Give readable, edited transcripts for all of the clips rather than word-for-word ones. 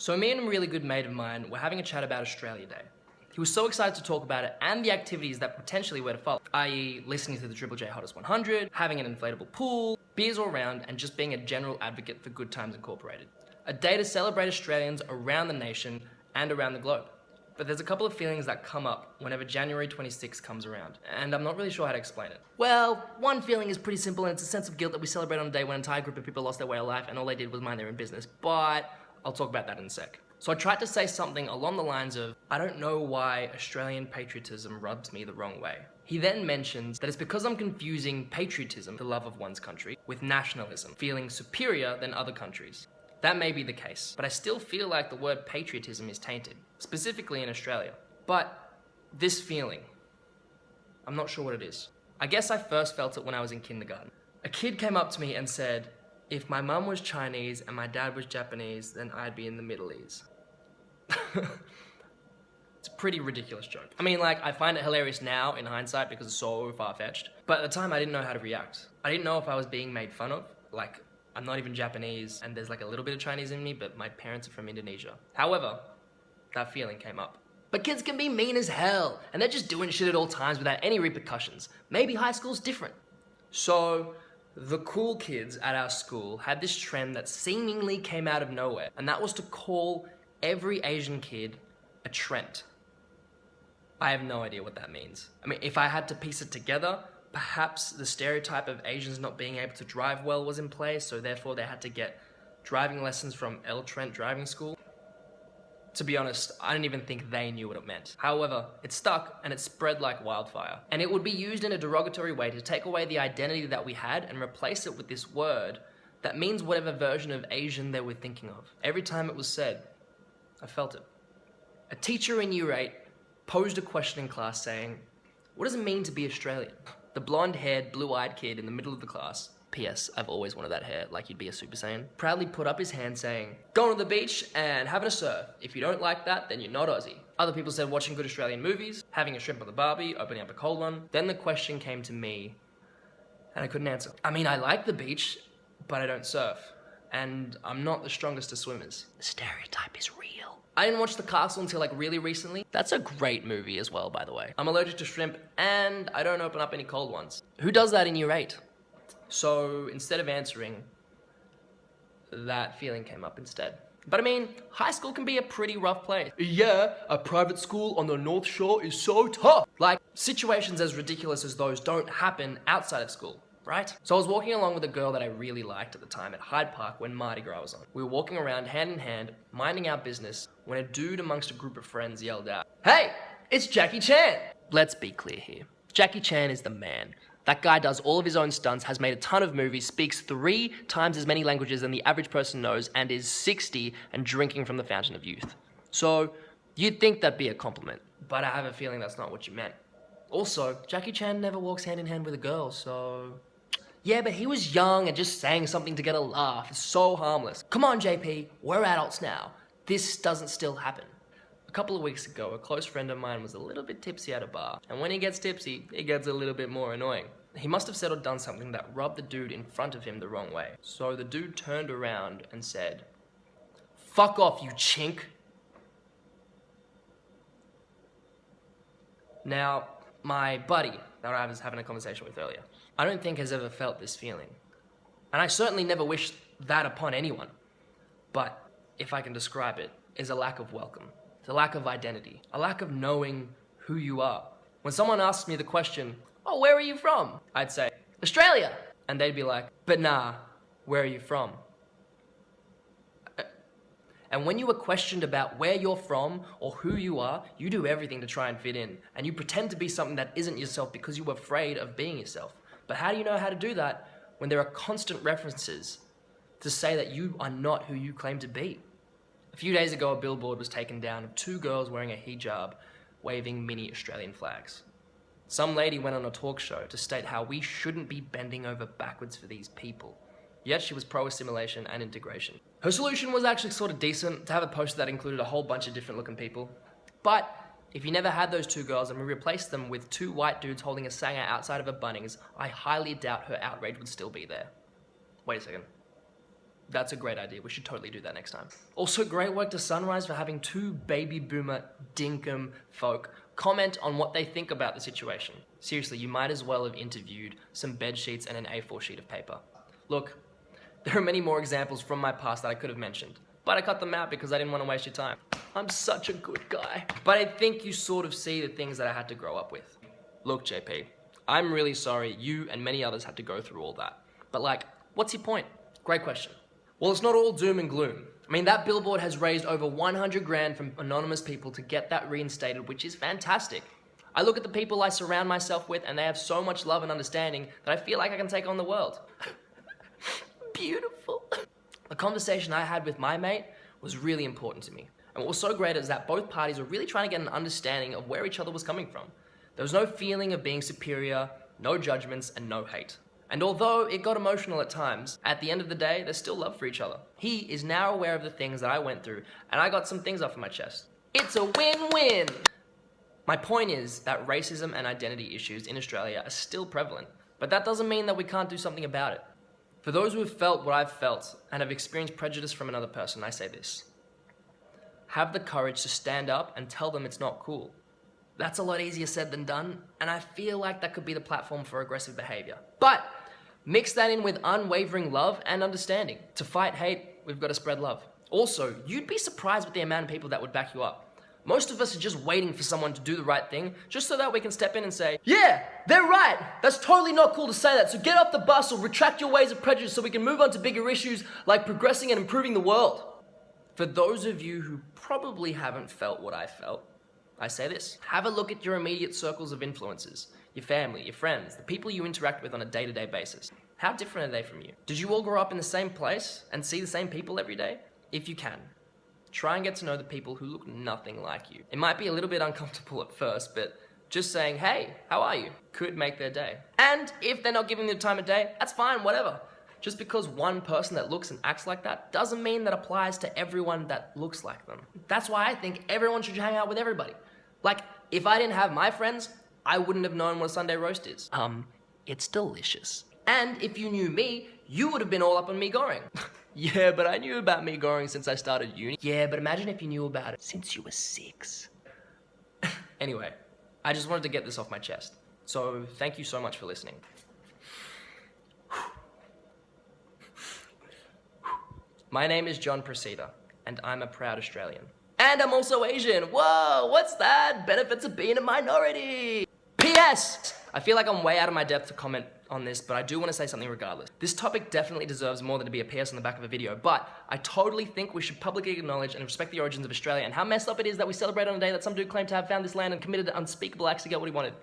So me and a really good mate of mine were having a chat about Australia Day. He was so excited to talk about it and the activities that potentially were to follow, i.e. listening to the Triple J Hottest 100, having an inflatable pool, beers all round, and just being a general advocate for Good Times Incorporated. A day to celebrate Australians around the nation and around the globe. But there's a couple of feelings that come up whenever January 26th comes around, and I'm not really sure how to explain it. Well, one feeling is pretty simple, and it's a sense of guilt that we celebrate on a day when an entire group of people lost their way of life and all they did was mind their own business, but I'll talk about that in a sec. So I tried to say something along the lines of, I don't know why Australian patriotism rubs me the wrong way. He then mentions that it's because I'm confusing patriotism, the love of one's country, with nationalism, feeling superior than other countries. That may be the case, but I still feel like the word patriotism is tainted, specifically in Australia. But this feeling, I'm not sure what it is. I guess I first felt it when I was in kindergarten. A kid came up to me and said, if my mum was Chinese and my dad was Japanese, then I'd be in the Middle East. It's a pretty ridiculous joke. I mean, I find it hilarious now in hindsight because it's so far-fetched. But at the time, I didn't know how to react. I didn't know if I was being made fun of. I'm not even Japanese, and there's a little bit of Chinese in me, but my parents are from Indonesia. However, that feeling came up. But kids can be mean as hell, and they're just doing shit at all times without any repercussions. Maybe high school's different. So, the cool kids at our school had this trend that seemingly came out of nowhere, and that was to call every Asian kid a Trent. I have no idea what that means. I mean, if I had to piece it together, perhaps the stereotype of Asians not being able to drive well was in place, so therefore they had to get driving lessons from L. Trent Driving School. To be honest, I didn't even think they knew what it meant. However, it stuck and it spread like wildfire. And it would be used in a derogatory way to take away the identity that we had and replace it with this word that means whatever version of Asian they were thinking of. Every time it was said, I felt it. A teacher in Year 8 posed a question in class saying, what does it mean to be Australian? The blonde-haired, blue-eyed kid in the middle of the class, P.S. I've always wanted that hair, like you'd be a Super Saiyan, proudly put up his hand saying, going to the beach and having a surf. If you don't like that, then you're not Aussie. Other people said watching good Australian movies, having a shrimp on the barbie, opening up a cold one. Then the question came to me, and I couldn't answer. I mean, I like the beach, but I don't surf. And I'm not the strongest of swimmers. The stereotype is real. I didn't watch The Castle until really recently. That's a great movie as well, by the way. I'm allergic to shrimp, and I don't open up any cold ones. Who does that in Year 8? So instead of answering, that feeling came up instead. But I mean, high school can be a pretty rough place. Yeah, a private school on the North Shore is so tough. Situations as ridiculous as those don't happen outside of school, right? So I was walking along with a girl that I really liked at the time at Hyde Park when Mardi Gras was on. We were walking around hand in hand, minding our business, when a dude amongst a group of friends yelled out, "Hey, it's Jackie Chan!" Let's be clear here. Jackie Chan is the man. That guy does all of his own stunts, has made a ton of movies, speaks 3 times as many languages than the average person knows, and is 60 and drinking from the fountain of youth. So, you'd think that'd be a compliment, but I have a feeling that's not what you meant. Also, Jackie Chan never walks hand in hand with a girl, so... Yeah, but he was young and just saying something to get a laugh. It's so harmless. Come on, JP, we're adults now. This doesn't still happen. A couple of weeks ago, a close friend of mine was a little bit tipsy at a bar, and when he gets tipsy, it gets a little bit more annoying. He must have said or done something that rubbed the dude in front of him the wrong way. So the dude turned around and said, "Fuck off, you chink." Now, my buddy that I was having a conversation with earlier, I don't think has ever felt this feeling. And I certainly never wished that upon anyone. But if I can describe it, is a lack of welcome. It's a lack of identity, a lack of knowing who you are. When someone asks me the question, "Oh, where are you from?" I'd say, "Australia." And they'd be like, "But nah, where are you from?" And when you are questioned about where you're from or who you are, you do everything to try and fit in. And you pretend to be something that isn't yourself because you're afraid of being yourself. But how do you know how to do that when there are constant references to say that you are not who you claim to be? A few days ago, a billboard was taken down of 2 girls wearing a hijab, waving mini Australian flags. Some lady went on a talk show to state how we shouldn't be bending over backwards for these people. Yet she was pro-assimilation and integration. Her solution was actually sort of decent, to have a poster that included a whole bunch of different looking people. But if you never had those 2 girls and we replaced them with 2 white dudes holding a sanger outside of a Bunnings, I highly doubt her outrage would still be there. Wait a second. That's a great idea. We should totally do that next time. Also, great work to Sunrise for having 2 baby boomer dinkum folk comment on what they think about the situation. Seriously, you might as well have interviewed some bed sheets and an A4 sheet of paper. Look, there are many more examples from my past that I could have mentioned, but I cut them out because I didn't want to waste your time. I'm such a good guy. But I think you sort of see the things that I had to grow up with. Look, JP, I'm really sorry you and many others had to go through all that. But like, what's your point? Great question. Well, it's not all doom and gloom. I mean, that billboard has raised over 100 grand from anonymous people to get that reinstated, which is fantastic. I look at the people I surround myself with and they have so much love and understanding that I feel like I can take on the world. Beautiful. The conversation I had with my mate was really important to me. And what was so great is that both parties were really trying to get an understanding of where each other was coming from. There was no feeling of being superior, no judgments, and no hate. And although it got emotional at times, at the end of the day, there's still love for each other. He is now aware of the things that I went through, and I got some things off of my chest. It's a win-win! My point is that racism and identity issues in Australia are still prevalent, but that doesn't mean that we can't do something about it. For those who have felt what I've felt and have experienced prejudice from another person, I say this. Have the courage to stand up and tell them it's not cool. That's a lot easier said than done, and I feel like that could be the platform for aggressive behavior. But mix that in with unwavering love and understanding. To fight hate, we've got to spread love. Also, you'd be surprised with the amount of people that would back you up. Most of us are just waiting for someone to do the right thing, just so that we can step in and say, yeah, they're right. That's totally not cool to say that, so get off the bus or retract your ways of prejudice so we can move on to bigger issues like progressing and improving the world. For those of you who probably haven't felt what I felt, I say this. Have a look at your immediate circles of influences. Your family, your friends, the people you interact with on a day-to-day basis. How different are they from you? Did you all grow up in the same place and see the same people every day? If you can, try and get to know the people who look nothing like you. It might be a little bit uncomfortable at first, but just saying, hey, how are you, could make their day. And if they're not giving you the time of day, that's fine, whatever. Just because one person that looks and acts like that doesn't mean that applies to everyone that looks like them. That's why I think everyone should hang out with everybody. Like, if I didn't have my friends, I wouldn't have known what a Sunday roast is. It's delicious. And if you knew me, you would have been all up on mee goreng. Yeah, but I knew about mee goreng since I started uni. Yeah, but imagine if you knew about it since you were 6. Anyway, I just wanted to get this off my chest. So thank you so much for listening. My name is John Proceda, and I'm a proud Australian. And I'm also Asian. Whoa, what's that? Benefits of being a minority. P.S. I feel like I'm way out of my depth to comment on this, but I do want to say something regardless. This topic definitely deserves more than to be a PS on the back of a video, but I totally think we should publicly acknowledge and respect the origins of Australia and how messed up it is that we celebrate on a day that some dude claimed to have found this land and committed unspeakable acts to get what he wanted.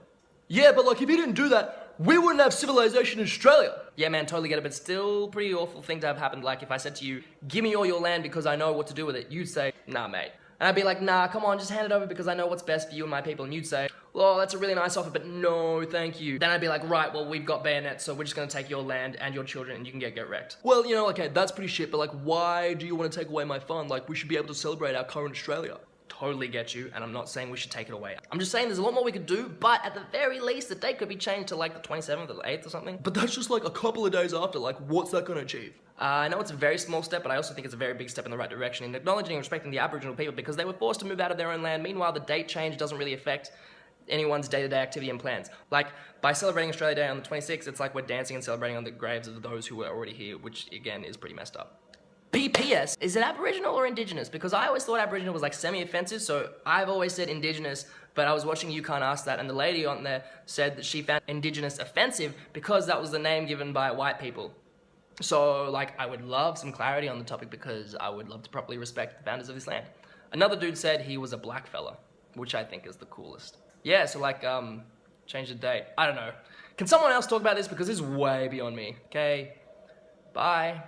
Yeah, but like if he didn't do that, we wouldn't have civilization in Australia. Yeah, man, totally get it, but still pretty awful thing to have happened. Like if I said to you, give me all your land because I know what to do with it, you'd say, nah, mate. And I'd be like, nah, come on, just hand it over because I know what's best for you and my people. And you'd say, well, that's a really nice offer, but no, thank you. Then I'd be like, right, well, we've got bayonets, so we're just gonna take your land and your children and you can get wrecked. Well, you know, okay, that's pretty shit, but like, why do you want to take away my fun? Like, we should be able to celebrate our current Australia. Totally get you, and I'm not saying we should take it away. I'm just saying there's a lot more we could do, but at the very least, the date could be changed to like the 27th or the 8th or something. But that's just like a couple of days after, like, what's that gonna achieve? I know it's a very small step, but I also think it's a very big step in the right direction in acknowledging and respecting the Aboriginal people because they were forced to move out of their own land. Meanwhile, the date change doesn't really affect anyone's day-to-day activity and plans. Like, by celebrating Australia Day on the 26th, it's like we're dancing and celebrating on the graves of those who were already here, which, again, is pretty messed up. PPS, is it Aboriginal or Indigenous? Because I always thought Aboriginal was like semi-offensive, so I've always said Indigenous, but I was watching You Can't Ask That, and the lady on there said that she found Indigenous offensive because that was the name given by white people. So, like, I would love some clarity on the topic because I would love to properly respect the founders of this land. Another dude said he was a black fella, which I think is the coolest. Yeah, so like, change the date. I don't know. Can someone else talk about this because this is way beyond me, okay? Bye.